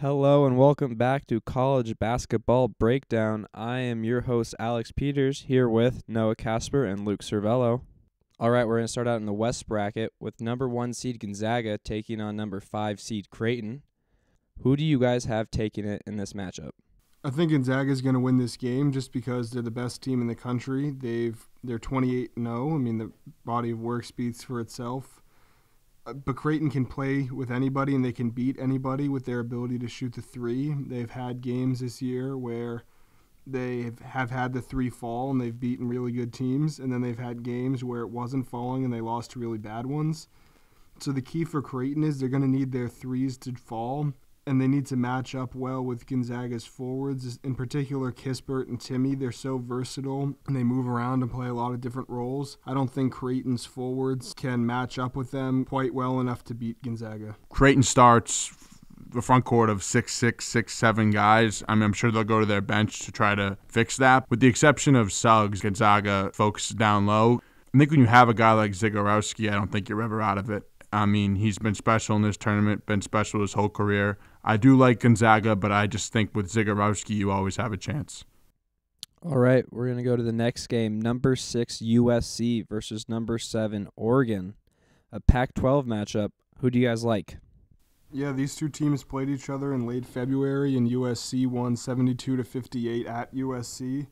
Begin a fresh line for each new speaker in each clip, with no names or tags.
Hello and welcome back to College Basketball Breakdown. I am your host, Alex Peters, here with Noah Casper and Luke Cervello. All right, we're going to start out in the West bracket with number 1 seed Gonzaga taking on number 5 seed Creighton. Who do you guys have taking it in this matchup?
I think Gonzaga is going to win this game just because they're the best team in the country. They're 28-0. I mean, the body of work speaks for itself. But Creighton can play with anybody and they can beat anybody with their ability to shoot the three. They've had games this year where they have had the three fall and they've beaten really good teams, and then they've had games where it wasn't falling and they lost to really bad ones. So the key for Creighton is they're going to need their threes to fall, and they need to match up well with Gonzaga's forwards, in particular Kispert and Timme. They're so versatile, and they move around and play a lot of different roles. I don't think Creighton's forwards can match up with them quite well enough to beat Gonzaga.
Creighton starts the front court of 6'6", 6'7" guys. I'm sure they'll go to their bench to try to fix that. With the exception of Suggs, Gonzaga focuses down low. I think when you have a guy like Zagorowski, I don't think you're ever out of it. I mean, he's been special in this tournament, been special his whole career. I do like Gonzaga, but I just think with Zagorowski, you always have a chance.
All right, we're going to go to the next game. Number 6 USC versus number 7 Oregon. A Pac-12 matchup. Who do you guys like?
Yeah, these two teams played each other in late February, and USC won 72-58 at USC.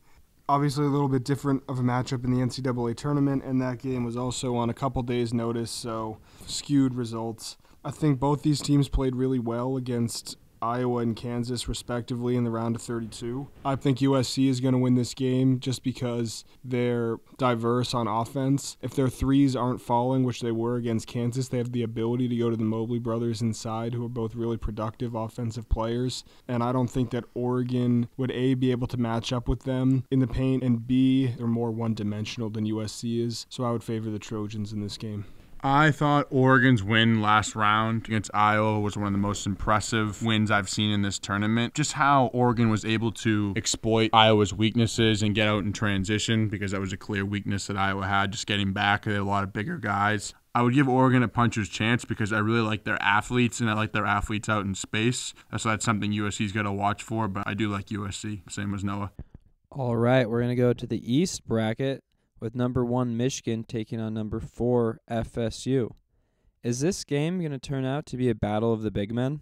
Obviously a little bit different of a matchup in the NCAA tournament, and that game was also on a couple days' notice, so skewed results. I think both these teams played really well against Iowa and Kansas, respectively, in the round of 32. I think USC is going to win this game just because they're diverse on offense. If their threes aren't falling, which they were against Kansas, they have the ability to go to the Mobley brothers inside, who are both really productive offensive players. And I don't think that Oregon would, A, be able to match up with them in the paint, and B, they're more one-dimensional than USC is. So I would favor the Trojans in this game.
I thought Oregon's win last round against Iowa was one of the most impressive wins I've seen in this tournament. Just how Oregon was able to exploit Iowa's weaknesses and get out in transition, because that was a clear weakness that Iowa had, just getting back. They had a lot of bigger guys. I would give Oregon a puncher's chance because I really like their athletes, and I like their athletes out in space. So that's something USC's got to watch for, but I do like USC, same as Noah.
All right, we're going to go to the East bracket with number 1 Michigan taking on number 4 FSU. Is this game going to turn out to be a battle of the big men?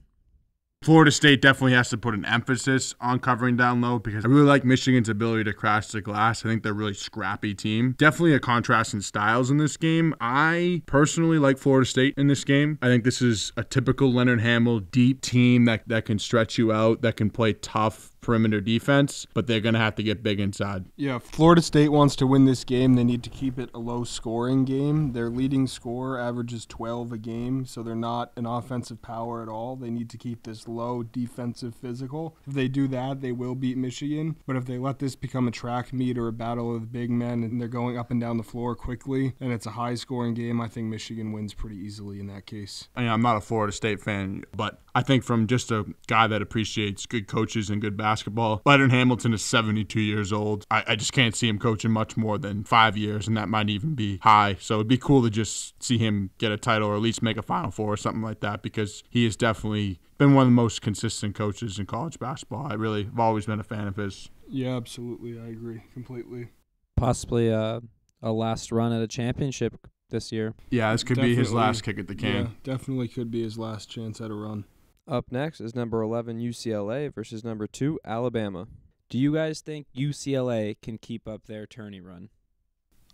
Florida State definitely has to put an emphasis on covering down low because I really like Michigan's ability to crash the glass. I think they're a really scrappy team. Definitely a contrast in styles in this game. I personally like Florida State in this game. I think this is a typical Leonard Hamel deep team that can stretch you out, that can play tough perimeter defense, but they're going to have to get big inside.
Yeah, if Florida State wants to win this game, they need to keep it a low-scoring game. Their leading scorer averages 12 a game, so they're not an offensive power at all. They need to keep this low defensive physical. If they do that, they will beat Michigan, but if they let this become a track meet or a battle of the big men and they're going up and down the floor quickly and it's a high-scoring game, I think Michigan wins pretty easily in that case.
I mean, I'm not a Florida State fan, but I think from just a guy that appreciates good coaches and good basketball, Leonard Hamilton is 72 years old. I just can't see him coaching much more than 5 years, and that might even be high. So it'd be cool to just see him get a title or at least make a Final Four or something like that, because he has definitely been one of the most consistent coaches in college basketball. I've always been a fan of his.
Yeah, absolutely. I agree completely.
Possibly a last run at a championship this year.
Yeah, this could be his last kick at the can.
Yeah, definitely could be his last chance at a run.
Up next is number 11 UCLA versus number 2 Alabama. Do you guys think UCLA can keep up their tourney run?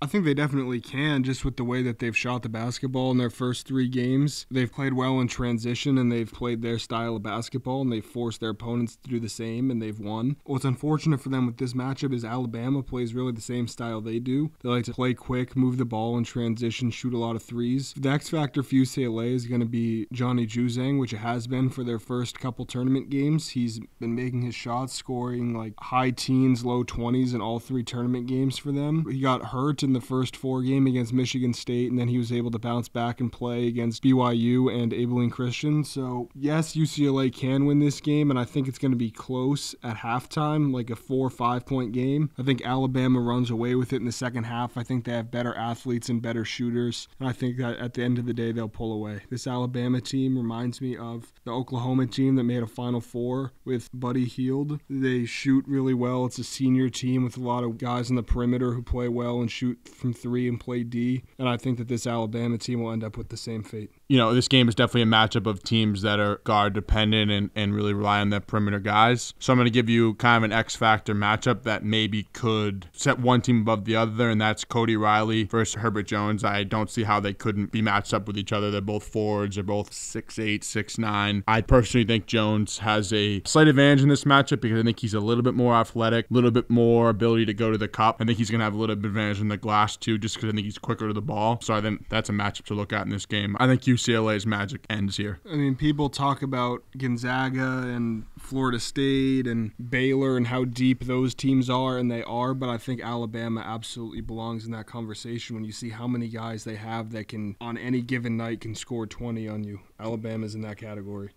I think they definitely can, just with the way that they've shot the basketball in their first 3 games. They've played well in transition, and they've played their style of basketball, and they've forced their opponents to do the same, and they've won. What's unfortunate for them with this matchup is Alabama plays really the same style they do. They like to play quick, move the ball in transition, shoot a lot of threes. The X factor for UCLA is going to be Johnny Juzang, which it has been for their first couple tournament games. He's been making his shots, scoring like high teens, low 20s in all 3 tournament games for them. He got hurt in in the first 4 game against Michigan State, and then he was able to bounce back and play against BYU and Abilene Christian. So yes, UCLA can win this game, and I think it's going to be close at halftime, like a 4 or 5 point game. I think Alabama runs away with it in the second half. I think they have better athletes and better shooters, and I think that at the end of the day they'll pull away. This Alabama team reminds me of the Oklahoma team that made a Final Four with Buddy Hield. They shoot really well. It's a senior team with a lot of guys on the perimeter who play well and shoot from 3 and play D, and I think that this Alabama team will end up with the same fate.
You know, this game is definitely a matchup of teams that are guard dependent and really rely on their perimeter guys. So I'm going to give you kind of an X factor matchup that maybe could set one team above the other, and that's Cody Riley versus Herbert Jones. I don't see how they couldn't be matched up with each other. They're both forwards. They're both 6'8", 6'9". I personally think Jones has a slight advantage in this matchup because I think he's a little bit more athletic, a little bit more ability to go to the cup. I think he's going to have a little bit of advantage in the glass too, just because I think he's quicker to the ball. So I think that's a matchup to look at in this game. I think UCLA's magic ends here.
I mean, people talk about Gonzaga and Florida State and Baylor and how deep those teams are, and they are, but I think Alabama absolutely belongs in that conversation when you see how many guys they have that can, on any given night, can score 20 on you. Alabama's in that category.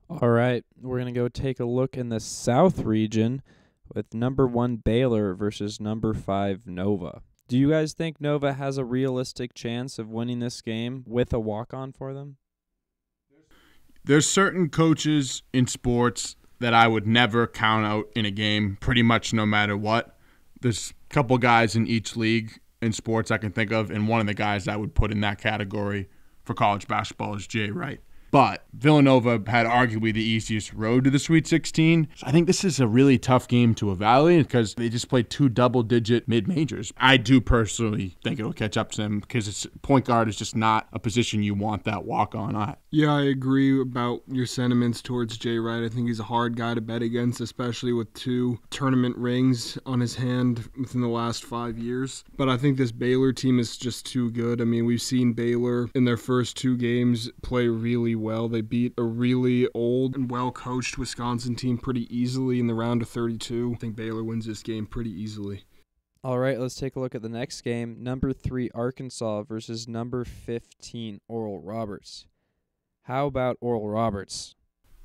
All right, we're going to go take a look in the South region with number 1 Baylor versus number 5 Nova. Do you guys think Nova has a realistic chance of winning this game with a walk-on for them?
There's certain coaches in sports that I would never count out in a game, pretty much no matter what. There's a couple guys in each league in sports I can think of, and one of the guys I would put in that category for college basketball is Jay Wright. But Villanova had arguably the easiest road to the Sweet 16. So I think this is a really tough game to evaluate because they just played 2 double-digit mid-majors. I do personally think it'll catch up to them because point guard is just not a position you want that walk-on at.
Yeah, I agree about your sentiments towards Jay Wright. I think he's a hard guy to bet against, especially with 2 tournament rings on his hand within the last 5 years. But I think this Baylor team is just too good. I mean, we've seen Baylor in their first 2 games play really well. They beat a really old and well-coached Wisconsin team pretty easily in the round of 32. I think Baylor wins this game pretty easily.
All right, let's take a look at the next game. Number 3 Arkansas versus number 15 Oral Roberts. How about Oral Roberts?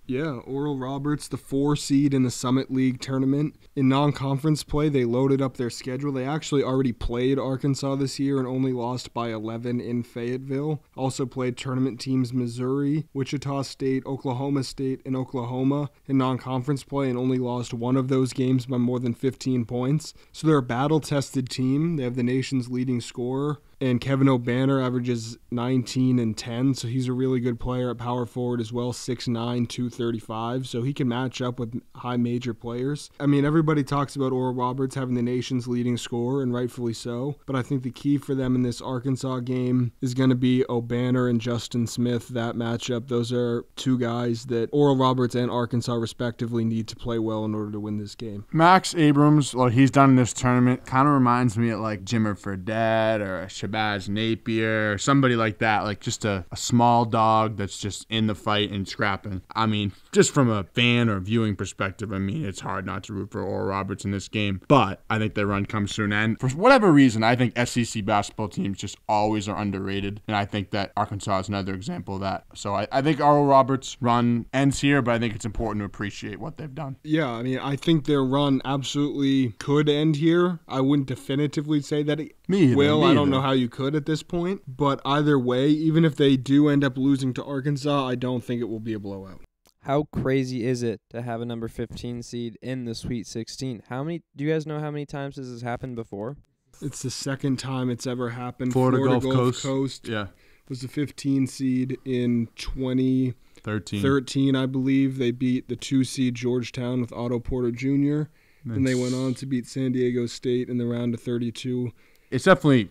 Yeah, Oral Roberts, the 4 seed in the Summit League tournament. In non-conference play, they loaded up their schedule. They actually already played Arkansas this year and only lost by 11 in Fayetteville. Also played tournament teams Missouri, Wichita State, Oklahoma State, and Oklahoma in non-conference play and only lost one of those games by more than 15 points. So they're a battle-tested team. They have the nation's leading scorer. And Kevin O'Banner averages 19 and 10, so he's a really good player at power forward as well, 6'9", 235, so he can match up with high major players. I mean, everybody talks about Oral Roberts having the nation's leading scorer, and rightfully so, but I think the key for them in this Arkansas game is going to be O'Banner and Justin Smith, that matchup. Those are 2 guys that Oral Roberts and Arkansas respectively need to play well in order to win this game.
Max Abrams, what he's done in this tournament, kind of reminds me of like Jimmer Fredette or Shabazz Napier or somebody like that, like just a small dog that's just in the fight and scrapping. I mean, just from a fan or viewing perspective, I mean, it's hard not to root for Oral Roberts in this game, but I think their run comes to an end. For whatever reason, I think SEC basketball teams just always are underrated, and I think that Arkansas is another example of that. So I think Oral Roberts' run ends here, but I think it's important to appreciate what they've done.
Yeah, I mean, I think their run absolutely could end here. I wouldn't definitively say that it will. I don't know how you could at this point, but either way, even if they do end up losing to Arkansas, I don't think it will be a blowout.
How crazy is it to have a number 15 seed in the Sweet 16? Do you guys know how many times this has happened before?
It's the second time it's ever happened.
Florida Gulf Coast.
Yeah. Was the 15 seed in 2013, I believe. They beat the 2 seed Georgetown with Otto Porter Jr., and they went on to beat San Diego State in the round of 32.
It's definitely,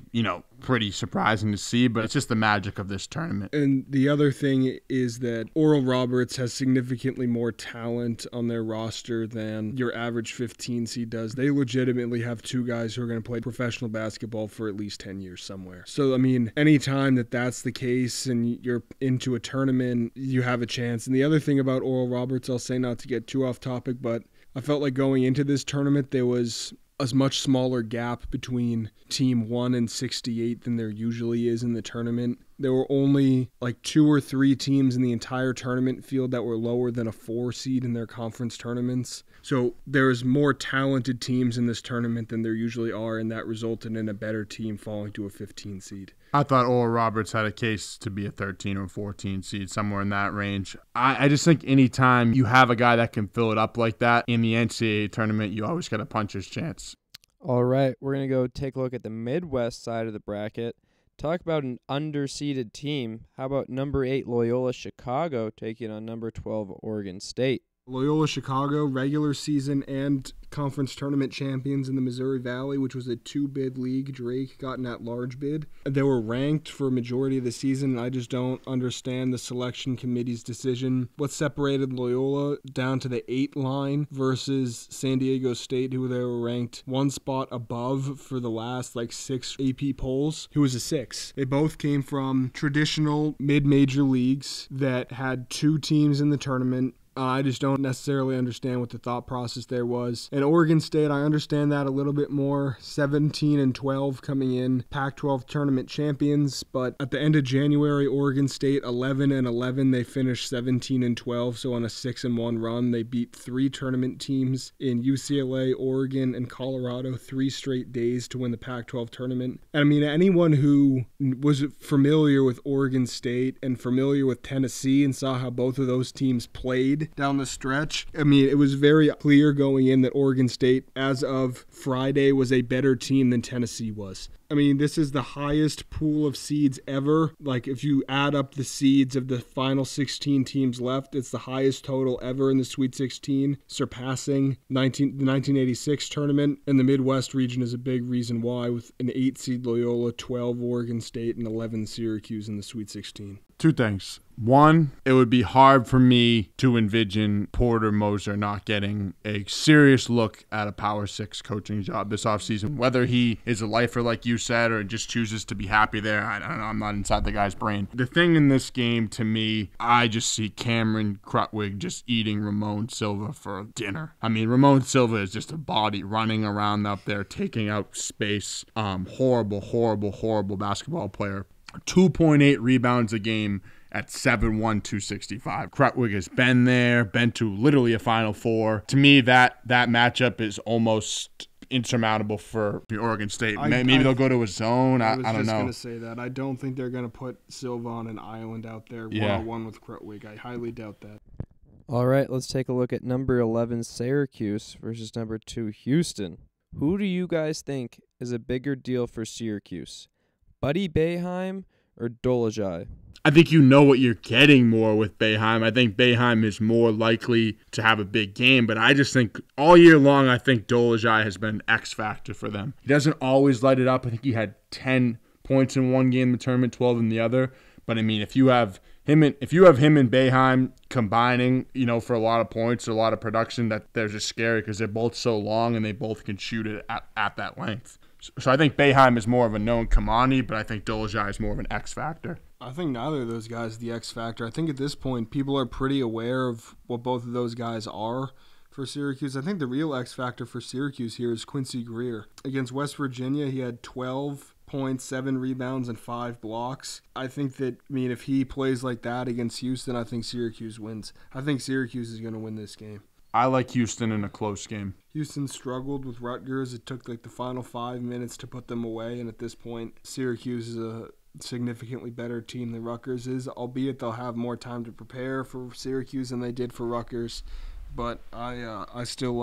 pretty surprising to see, but it's just the magic of this tournament.
And the other thing is that Oral Roberts has significantly more talent on their roster than your average 15 seed does. They legitimately have 2 guys who are going to play professional basketball for at least 10 years somewhere. So, I mean, anytime that's the case and you're into a tournament, you have a chance. And the other thing about Oral Roberts, I'll say not to get too off topic, but I felt like going into this tournament, there was a much smaller gap between Team 1 and 68 than there usually is in the tournament. There were only like 2 or 3 teams in the entire tournament field that were lower than a 4 seed in their conference tournaments. So there's more talented teams in this tournament than there usually are, and that resulted in a better team falling to a 15 seed.
I thought Oral Roberts had a case to be a 13 or 14 seed, somewhere in that range. I just think anytime you have a guy that can fill it up like that in the NCAA tournament, you always got a puncher's chance.
All right, we're going to go take a look at the Midwest side of the bracket. Talk about an underseeded team. How about number 8 Loyola Chicago taking on number 12 Oregon State?
Loyola Chicago, regular season and conference tournament champions in the Missouri Valley, which was a 2-bid league. Drake got an at-large bid. They were ranked for a majority of the season, and I just don't understand the selection committee's decision. What separated Loyola down to the 8 line versus San Diego State, who they were ranked 1 spot above for the last 6 AP polls, who was a 6. They both came from traditional mid-major leagues that had 2 teams in the tournament. I just don't necessarily understand what the thought process there was. And Oregon State, I understand that a little bit more. 17-12 coming in, Pac-12 tournament champions. But at the end of January, Oregon State 11-11. They finished 17-12. So on a 6-1 run, they beat 3 tournament teams in UCLA, Oregon, and Colorado 3 straight days to win the Pac-12 tournament. And I mean, anyone who was familiar with Oregon State and familiar with Tennessee and saw how both of those teams played down the stretch. I mean, it was very clear going in that Oregon State, as of Friday, was a better team than Tennessee was. I mean, this is the highest pool of seeds ever. If you add up the seeds of the final 16 teams left, it's the highest total ever in the Sweet 16, surpassing the 1986 tournament. And the Midwest region is a big reason why, with an 8-seed Loyola, 12 Oregon State, and 11 Syracuse in the Sweet 16.
2 things. One, it would be hard for me to envision Porter Moser not getting a serious look at a Power 6 coaching job this offseason. Whether he is a lifer, like you said, or just chooses to be happy there, I don't know. I'm not inside the guy's brain. The thing in this game, to me, I just see Cameron Krutwig just eating Ramon Silva for dinner. I mean, Ramon Silva is just a body running around up there, taking out space. Horrible basketball player. 2.8 rebounds a game at 7'1", 265. Krutwig has been there, been to literally a Final Four. To me, that matchup is almost insurmountable for Oregon State. Maybe they'll go to a zone. I don't know.
I was just going to say that. I don't think they're going to put Silva on an island out there one-on-one with Krutwig. I highly doubt that.
All right, let's take a look at number 11 Syracuse versus number 2 Houston. Who do you guys think is a bigger deal for Syracuse? Buddy Boeheim or Dolezaj?
I think you know what you're getting more with Boeheim. I think Boeheim is more likely to have a big game, but I just think all year long, I think Dolezaj has been an X factor for them. He doesn't always light it up. I think he had 10 points in one game in the tournament, 12 in the other. But I mean, if you have him and Boeheim combining, for a lot of points, a lot of production, that they're just scary because they're both so long and they both can shoot it at that length. So I think Boeheim is more of a known commodity, but I think Dolezaj is more of an X factor.
I think neither of those guys is the X factor. I think at this point, people are pretty aware of what both of those guys are for Syracuse. I think the real X factor for Syracuse here is Quincy Greer. Against West Virginia, he had 12 points, 7 rebounds, and 5 blocks. I think that, if he plays like that against Houston, I think Syracuse wins. I think Syracuse is going to win this game.
I like Houston in a close game.
Houston struggled with Rutgers. It took the final 5 minutes to put them away, and at this point, Syracuse is a significantly better team than Rutgers is, albeit they'll have more time to prepare for Syracuse than they did for Rutgers. But I still like